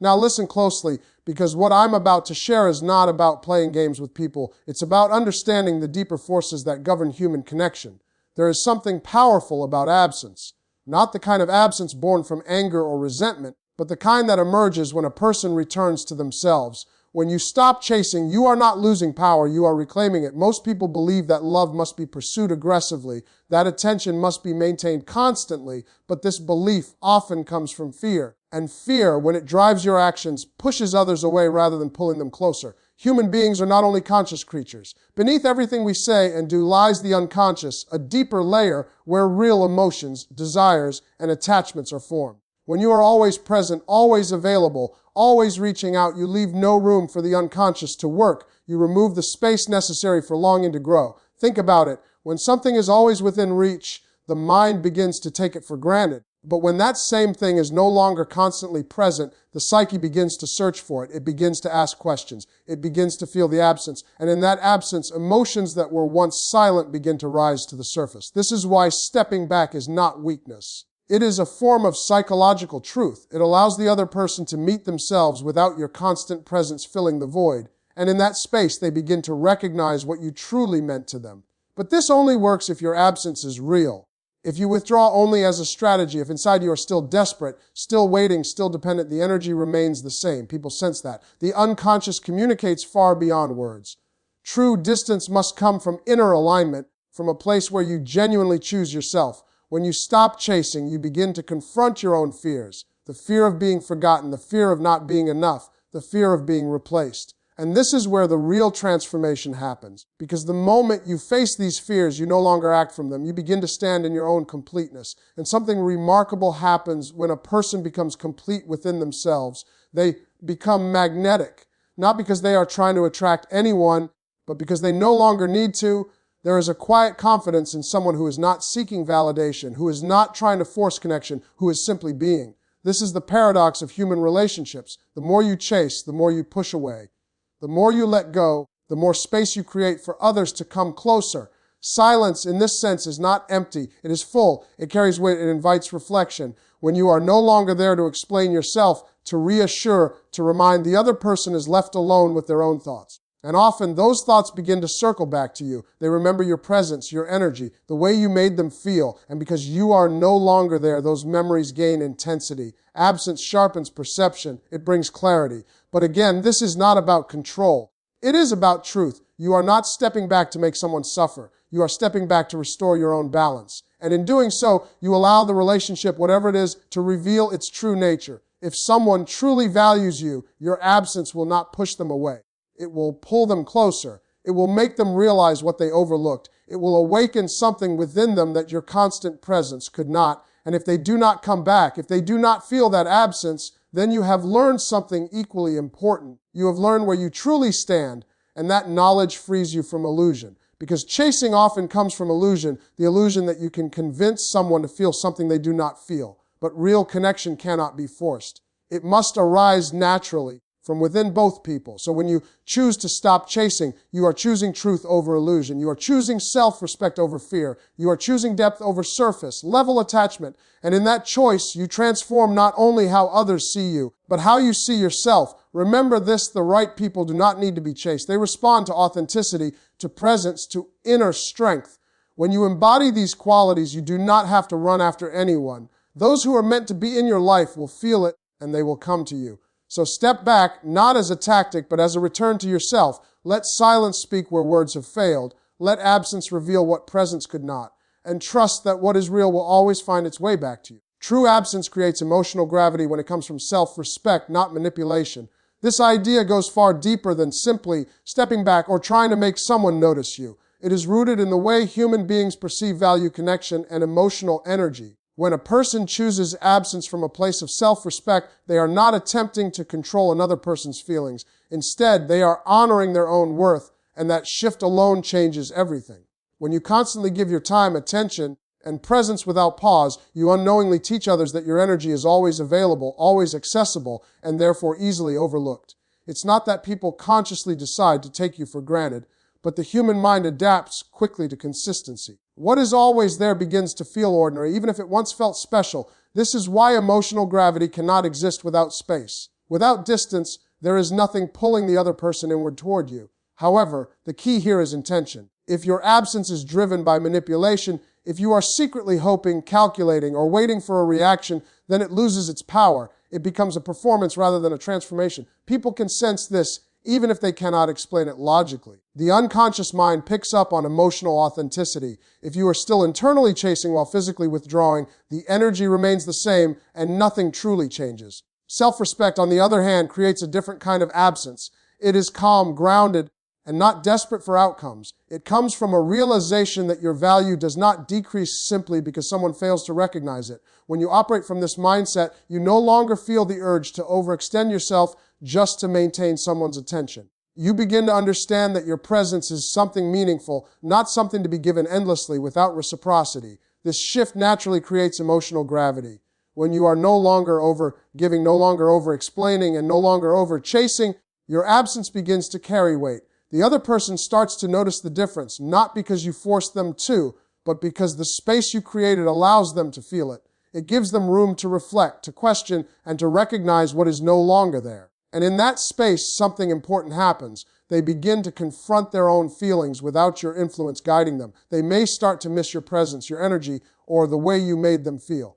Now listen closely, because what I'm about to share is not about playing games with people. It's about understanding the deeper forces that govern human connection. There is something powerful about absence. Not the kind of absence born from anger or resentment, but the kind that emerges when a person returns to themselves. When you stop chasing, you are not losing power, you are reclaiming it. Most people believe that love must be pursued aggressively, that attention must be maintained constantly, but this belief often comes from fear. And fear, when it drives your actions, pushes others away rather than pulling them closer. Human beings are not only conscious creatures. Beneath everything we say and do lies the unconscious, a deeper layer where real emotions, desires, and attachments are formed. When you are always present, always available, always reaching out, you leave no room for the unconscious to work. You remove the space necessary for longing to grow. Think about it. When something is always within reach, the mind begins to take it for granted. But when that same thing is no longer constantly present, the psyche begins to search for it. It begins to ask questions. It begins to feel the absence. And in that absence, emotions that were once silent begin to rise to the surface. This is why stepping back is not weakness. It is a form of psychological truth. It allows the other person to meet themselves without your constant presence filling the void. And in that space, they begin to recognize what you truly meant to them. But this only works if your absence is real. If you withdraw only as a strategy, if inside you are still desperate, still waiting, still dependent, the energy remains the same. People sense that. The unconscious communicates far beyond words. True distance must come from inner alignment, from a place where you genuinely choose yourself. When you stop chasing, you begin to confront your own fears. The fear of being forgotten, the fear of not being enough, the fear of being replaced. And this is where the real transformation happens. Because the moment you face these fears, you no longer act from them. You begin to stand in your own completeness. And something remarkable happens when a person becomes complete within themselves. They become magnetic. Not because they are trying to attract anyone, but because they no longer need to. There is a quiet confidence in someone who is not seeking validation, who is not trying to force connection, who is simply being. This is the paradox of human relationships. The more you chase, the more you push away. The more you let go, the more space you create for others to come closer. Silence, in this sense, is not empty. It is full. It carries weight. It invites reflection. When you are no longer there to explain yourself, to reassure, to remind, the other person is left alone with their own thoughts. And often those thoughts begin to circle back to you. They remember your presence, your energy, the way you made them feel. And because you are no longer there, those memories gain intensity. Absence sharpens perception. It brings clarity. But again, this is not about control. It is about truth. You are not stepping back to make someone suffer. You are stepping back to restore your own balance. And in doing so, you allow the relationship, whatever it is, to reveal its true nature. If someone truly values you, your absence will not push them away. It will pull them closer. It will make them realize what they overlooked. It will awaken something within them that your constant presence could not. And if they do not come back, if they do not feel that absence, then you have learned something equally important. You have learned where you truly stand, and that knowledge frees you from illusion. Because chasing often comes from illusion, the illusion that you can convince someone to feel something they do not feel. But real connection cannot be forced. It must arise naturally from within both people. So when you choose to stop chasing, you are choosing truth over illusion. You are choosing self-respect over fear. You are choosing depth over surface, level attachment. And in that choice, you transform not only how others see you, but how you see yourself. Remember this, the right people do not need to be chased. They respond to authenticity, to presence, to inner strength. When you embody these qualities, you do not have to run after anyone. Those who are meant to be in your life will feel it, and they will come to you. So step back, not as a tactic, but as a return to yourself. Let silence speak where words have failed. Let absence reveal what presence could not. And trust that what is real will always find its way back to you. True absence creates emotional gravity when it comes from self-respect, not manipulation. This idea goes far deeper than simply stepping back or trying to make someone notice you. It is rooted in the way human beings perceive value, connection, and emotional energy. When a person chooses absence from a place of self-respect, they are not attempting to control another person's feelings. Instead, they are honoring their own worth, and that shift alone changes everything. When you constantly give your time, attention, and presence without pause, you unknowingly teach others that your energy is always available, always accessible, and therefore easily overlooked. It's not that people consciously decide to take you for granted, but the human mind adapts quickly to consistency. What is always there begins to feel ordinary, even if it once felt special. This is why emotional gravity cannot exist without space. Without distance, there is nothing pulling the other person inward toward you. However, the key here is intention. If your absence is driven by manipulation, if you are secretly hoping, calculating, or waiting for a reaction, then it loses its power. It becomes a performance rather than a transformation. People can sense this even if they cannot explain it logically. The unconscious mind picks up on emotional authenticity. If you are still internally chasing while physically withdrawing, the energy remains the same and nothing truly changes. Self-respect, on the other hand, creates a different kind of absence. It is calm, grounded, and not desperate for outcomes. It comes from a realization that your value does not decrease simply because someone fails to recognize it. When you operate from this mindset, you no longer feel the urge to overextend yourself just to maintain someone's attention. You begin to understand that your presence is something meaningful, not something to be given endlessly without reciprocity. This shift naturally creates emotional gravity. When you are no longer over-giving, no longer over-explaining, and no longer over-chasing, your absence begins to carry weight. The other person starts to notice the difference, not because you forced them to, but because the space you created allows them to feel it. It gives them room to reflect, to question, and to recognize what is no longer there. And in that space, something important happens. They begin to confront their own feelings without your influence guiding them. They may start to miss your presence, your energy, or the way you made them feel.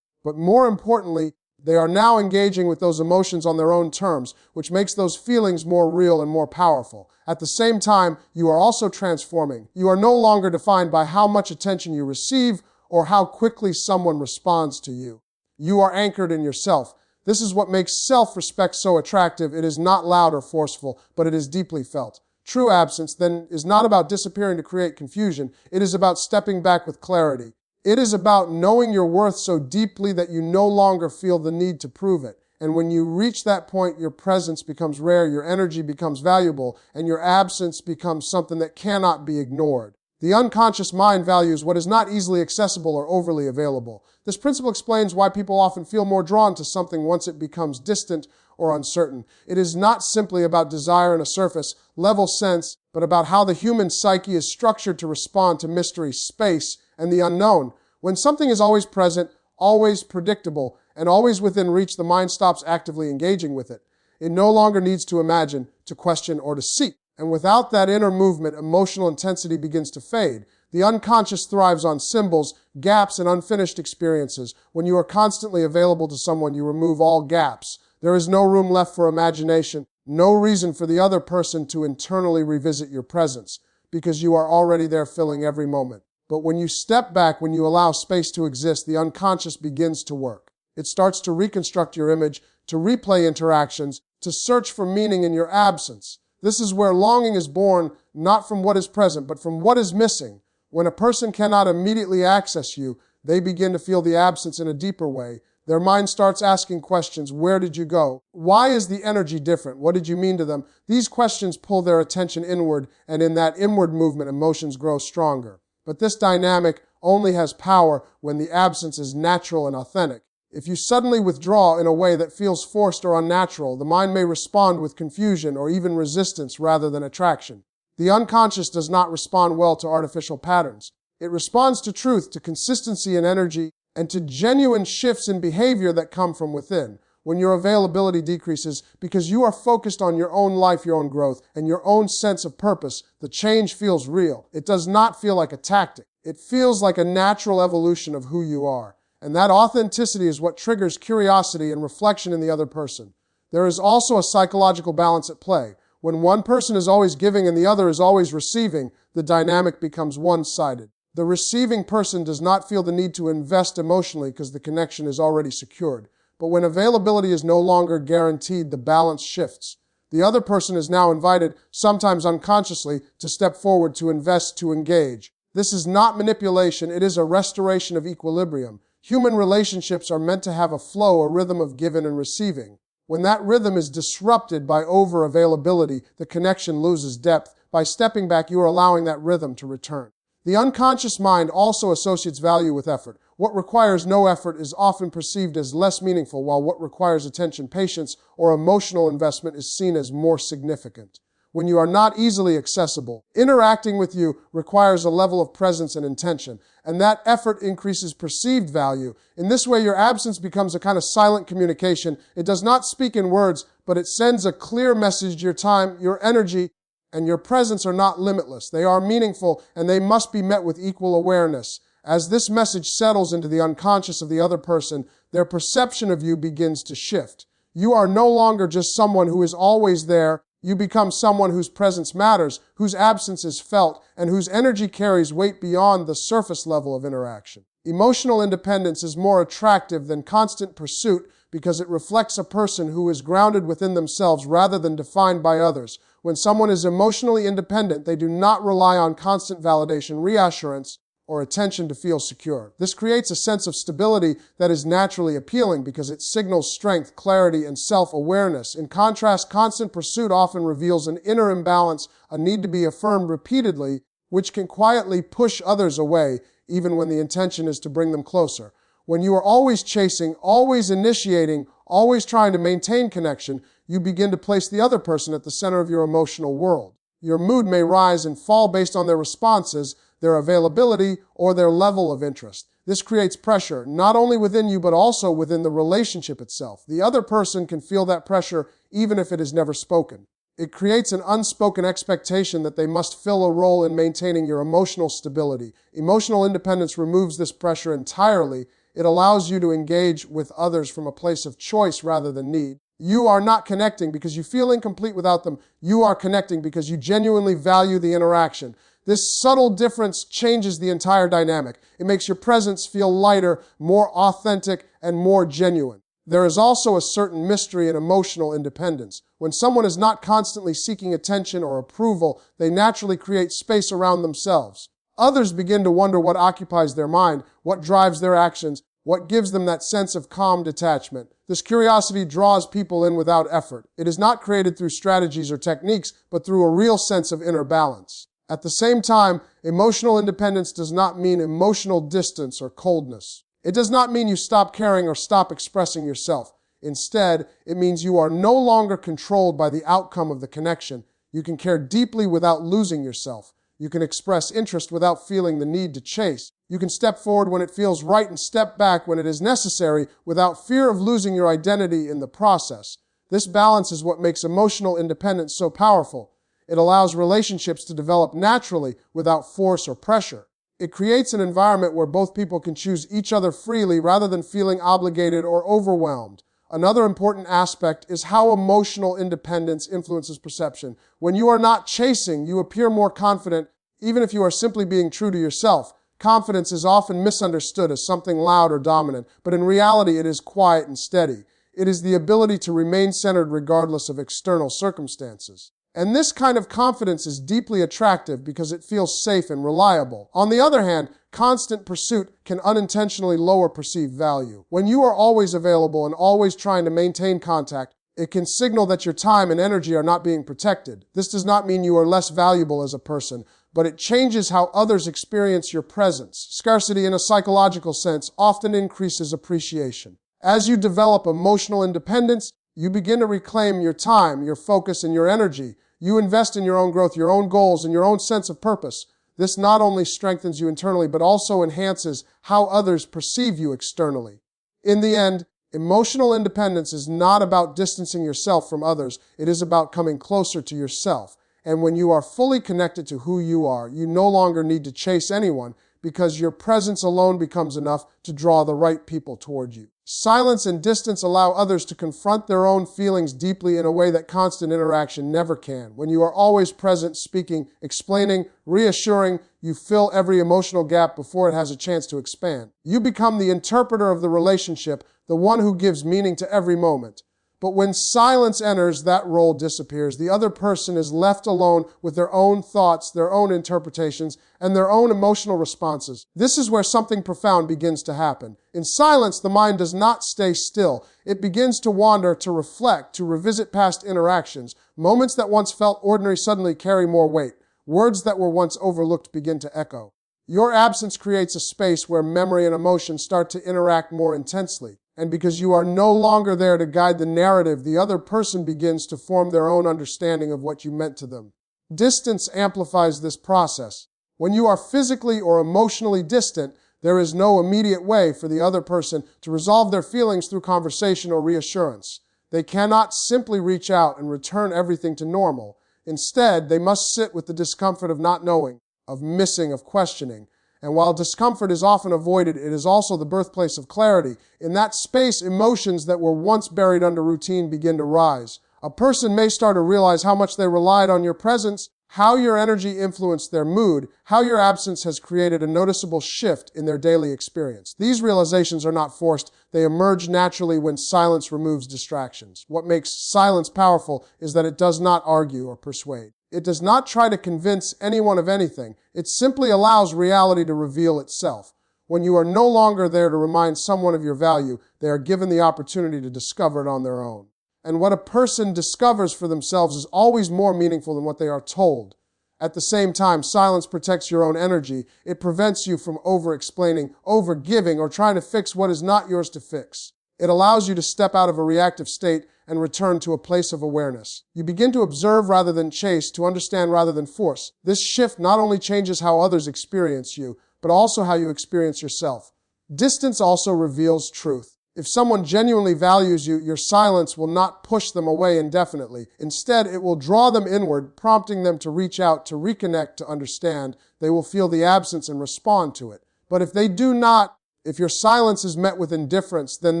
But more importantly, they are now engaging with those emotions on their own terms, which makes those feelings more real and more powerful. At the same time, you are also transforming. You are no longer defined by how much attention you receive or how quickly someone responds to you. You are anchored in yourself. This is what makes self-respect so attractive. It is not loud or forceful, but it is deeply felt. True absence, then, is not about disappearing to create confusion. It is about stepping back with clarity. It is about knowing your worth so deeply that you no longer feel the need to prove it. And when you reach that point, your presence becomes rare, your energy becomes valuable, and your absence becomes something that cannot be ignored. The unconscious mind values what is not easily accessible or overly available. This principle explains why people often feel more drawn to something once it becomes distant or uncertain. It is not simply about desire in a surface-level sense, but about how the human psyche is structured to respond to mystery, space, and the unknown. When something is always present, always predictable, and always within reach, the mind stops actively engaging with it. It no longer needs to imagine, to question, or to seek. And without that inner movement, emotional intensity begins to fade. The unconscious thrives on symbols, gaps, and unfinished experiences. When you are constantly available to someone, you remove all gaps. There is no room left for imagination, no reason for the other person to internally revisit your presence, because you are already there filling every moment. But when you step back, when you allow space to exist, the unconscious begins to work. It starts to reconstruct your image, to replay interactions, to search for meaning in your absence. This is where longing is born, not from what is present, but from what is missing. When a person cannot immediately access you, they begin to feel the absence in a deeper way. Their mind starts asking questions. Where did you go? Why is the energy different? What did you mean to them? These questions pull their attention inward, and in that inward movement, emotions grow stronger. But this dynamic only has power when the absence is natural and authentic. If you suddenly withdraw in a way that feels forced or unnatural, the mind may respond with confusion or even resistance rather than attraction. The unconscious does not respond well to artificial patterns. It responds to truth, to consistency in energy, and to genuine shifts in behavior that come from within. When your availability decreases because you are focused on your own life, your own growth, and your own sense of purpose, the change feels real. It does not feel like a tactic. It feels like a natural evolution of who you are. And that authenticity is what triggers curiosity and reflection in the other person. There is also a psychological balance at play. When one person is always giving and the other is always receiving, the dynamic becomes one-sided. The receiving person does not feel the need to invest emotionally because the connection is already secured. But when availability is no longer guaranteed, the balance shifts. The other person is now invited, sometimes unconsciously, to step forward, to invest, to engage. This is not manipulation, it is a restoration of equilibrium. Human relationships are meant to have a flow, a rhythm of giving and receiving. When that rhythm is disrupted by over-availability, the connection loses depth. By stepping back, you are allowing that rhythm to return. The unconscious mind also associates value with effort. What requires no effort is often perceived as less meaningful, while what requires attention, patience, or emotional investment is seen as more significant. when you are not easily accessible. Interacting with you requires a level of presence and intention, and that effort increases perceived value. In this way, your absence becomes a kind of silent communication. It does not speak in words, but it sends a clear message. Your time, your energy, and your presence are not limitless. They are meaningful, and they must be met with equal awareness. As this message settles into the unconscious of the other person, their perception of you begins to shift. You are no longer just someone who is always there. You become someone whose presence matters, whose absence is felt, and whose energy carries weight beyond the surface level of interaction. Emotional independence is more attractive than constant pursuit because it reflects a person who is grounded within themselves rather than defined by others. When someone is emotionally independent, they do not rely on constant validation, reassurance, or attention to feel secure. This creates a sense of stability that is naturally appealing because it signals strength, clarity, and self-awareness. In contrast, constant pursuit often reveals an inner imbalance, a need to be affirmed repeatedly, which can quietly push others away, even when the intention is to bring them closer. When you are always chasing, always initiating, always trying to maintain connection, you begin to place the other person at the center of your emotional world. Your mood may rise and fall based on their responses, their availability, or their level of interest. This creates pressure, not only within you, but also within the relationship itself. The other person can feel that pressure even if it is never spoken. It creates an unspoken expectation that they must fill a role in maintaining your emotional stability. Emotional independence removes this pressure entirely. It allows you to engage with others from a place of choice rather than need. You are not connecting because you feel incomplete without them. You are connecting because you genuinely value the interaction. This subtle difference changes the entire dynamic. It makes your presence feel lighter, more authentic, and more genuine. There is also a certain mystery in emotional independence. When someone is not constantly seeking attention or approval, they naturally create space around themselves. Others begin to wonder what occupies their mind, what drives their actions, what gives them that sense of calm detachment. This curiosity draws people in without effort. It is not created through strategies or techniques, but through a real sense of inner balance. At the same time, emotional independence does not mean emotional distance or coldness. It does not mean you stop caring or stop expressing yourself. Instead, it means you are no longer controlled by the outcome of the connection. You can care deeply without losing yourself. You can express interest without feeling the need to chase. You can step forward when it feels right and step back when it is necessary without fear of losing your identity in the process. This balance is what makes emotional independence so powerful. It allows relationships to develop naturally without force or pressure. It creates an environment where both people can choose each other freely rather than feeling obligated or overwhelmed. Another important aspect is how emotional independence influences perception. When you are not chasing, you appear more confident, even if you are simply being true to yourself. Confidence is often misunderstood as something loud or dominant, but in reality it is quiet and steady. It is the ability to remain centered regardless of external circumstances. And this kind of confidence is deeply attractive because it feels safe and reliable. On the other hand, constant pursuit can unintentionally lower perceived value. When you are always available and always trying to maintain contact, it can signal that your time and energy are not being protected. This does not mean you are less valuable as a person, but it changes how others experience your presence. Scarcity in a psychological sense often increases appreciation. As you develop emotional independence, you begin to reclaim your time, your focus, and your energy. You invest in your own growth, your own goals, and your own sense of purpose. This not only strengthens you internally, but also enhances how others perceive you externally. In the end, emotional independence is not about distancing yourself from others. It is about coming closer to yourself. And when you are fully connected to who you are, you no longer need to chase anyone because your presence alone becomes enough to draw the right people toward you. Silence and distance allow others to confront their own feelings deeply in a way that constant interaction never can. When you are always present, speaking, explaining, reassuring, you fill every emotional gap before it has a chance to expand. You become the interpreter of the relationship, the one who gives meaning to every moment. But when silence enters, that role disappears. The other person is left alone with their own thoughts, their own interpretations, and their own emotional responses. This is where something profound begins to happen. In silence, the mind does not stay still. It begins to wander, to reflect, to revisit past interactions. Moments that once felt ordinary suddenly carry more weight. Words that were once overlooked begin to echo. Your absence creates a space where memory and emotion start to interact more intensely. And because you are no longer there to guide the narrative, the other person begins to form their own understanding of what you meant to them. Distance amplifies this process. When you are physically or emotionally distant, there is no immediate way for the other person to resolve their feelings through conversation or reassurance. They cannot simply reach out and return everything to normal. Instead, they must sit with the discomfort of not knowing, of missing, of questioning. And while discomfort is often avoided, it is also the birthplace of clarity. In that space, emotions that were once buried under routine begin to rise. A person may start to realize how much they relied on your presence, how your energy influenced their mood, how your absence has created a noticeable shift in their daily experience. These realizations are not forced. They emerge naturally when silence removes distractions. What makes silence powerful is that it does not argue or persuade. It does not try to convince anyone of anything. It simply allows reality to reveal itself. When you are no longer there to remind someone of your value, they are given the opportunity to discover it on their own. And what a person discovers for themselves is always more meaningful than what they are told. At the same time, silence protects your own energy. It prevents you from over-explaining, over-giving, or trying to fix what is not yours to fix. It allows you to step out of a reactive state and return to a place of awareness. You begin to observe rather than chase, to understand rather than force. This shift not only changes how others experience you, but also how you experience yourself. Distance also reveals truth. If someone genuinely values you, your silence will not push them away indefinitely. Instead, it will draw them inward, prompting them to reach out, to reconnect, to understand. They will feel the absence and respond to it. But if they do not, if your silence is met with indifference, then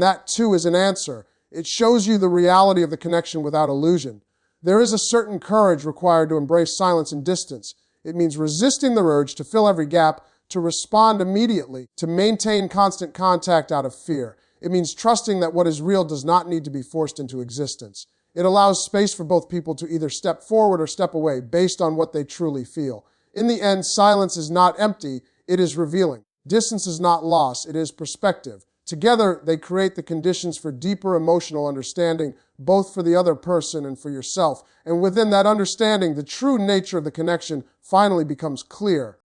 that too is an answer. It shows you the reality of the connection without illusion. There is a certain courage required to embrace silence and distance. It means resisting the urge to fill every gap, to respond immediately, to maintain constant contact out of fear. It means trusting that what is real does not need to be forced into existence. It allows space for both people to either step forward or step away based on what they truly feel. In the end, silence is not empty, it is revealing. Distance is not loss, it is perspective. Together, they create the conditions for deeper emotional understanding, both for the other person and for yourself. And within that understanding, the true nature of the connection finally becomes clear.